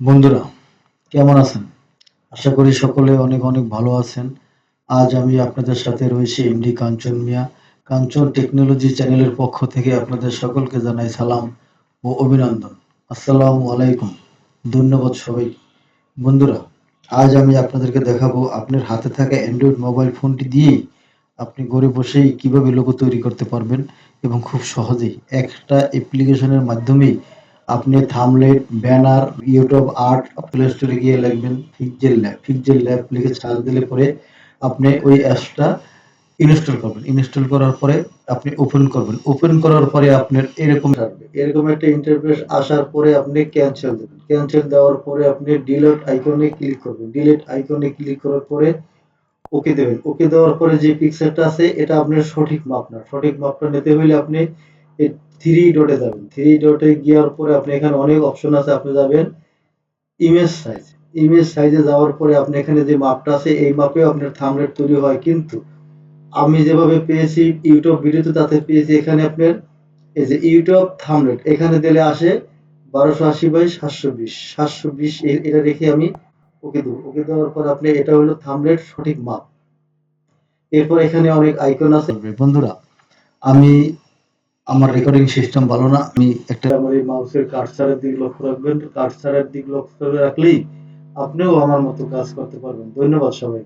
বন্ধুরা, কেমন আছেন? আশা করি সকলে অনেক অনেক ভালো আছেন। আজ আমি আপনাদের সাথে রয়েছি এমডি কাঞ্চন মিয়া। কাঞ্চন টেকনোলজি চ্যানেলের পক্ষ থেকে আপনাদের সকলকে জানাই সালাম ও অভিনন্দন। আসসালামু আলাইকুম। ধন্যবাদ সবাইকে। বন্ধুরা, আজ আমি আপনাদেরকে দেখাবো আপনার হাতে থাকা অ্যান্ড্রয়েড মোবাইল ফোনটি দিয়েই আপনি ঘরে বসেই কিভাবে লোগো তৈরি করতে পারবেন এবং খুব সহজেই একটা অ্যাপ্লিকেশনের মাধ্যমেই আপনি thumbnail, banner, YouTube art play স্টোরে গিয়ে লিখবেন পিক্সেল ল্যাব লিখে সার্চ দিলে পরে আপনি ওই অ্যাপসটা ইনস্টল করবেন। ইনস্টল করার পরে আপনি ওপেন করবেন। ওপেন করার পরে আপনার এরকম আসবে। এরকম একটা ইন্টারফেস আসার পরে আপনি ক্যান্সেল দেবেন। ক্যান্সেল দেওয়ার পরে আপনি ডিলিট আইকনে ক্লিক করবেন। ডিলিট আইকনে ক্লিক করার পরে ওকে দেবেন। ওকে দেওয়ার পরে যে পিক্সেলটা আছে এটা আপনার সঠিক মাপ না। সঠিক মাপটা নিতে হইলে আপনি এই থ্রি ডটে যাবেন। থ্রি ডটে যাওয়ার পরে আপনি এখানে অনেক অপশন আছে। আপনি যাবেন ইমেজ সাইজ। ইমেজ সাইজে যাওয়ার পরে আপনি এখানে যে মাপটা আছে এই মাপেও আপনার থাম্বনেল তৈরি হয়, কিন্তু আমি যেভাবে পেয়েছি ইউটিউব ভিডিওতে তাতে পেয়েছি এখানে আপনার এই যে ইউটিউব থাম্বনেল এখানে দিলে আসে 1280 বাই 720 720 এটা রেখে আমি ওকে দেবো। ওকে দেওয়ার পর আপনি এটা হলো থাম্বনেল সঠিক মাপ। এরপর এখানে অনেক আইকন আছে। বন্ধুরা, আমি আমার রেকর্ডিং সিস্টেম ভালো না। আমি একটা আমার এই মাউসের কার্সারের দিকে লক্ষ্য রাখবেন। কার্সারের দিকে লক্ষ্য রাখলেই আপনিও আমার মতো কাজ করতে পারবেন। ধন্যবাদ সবাই।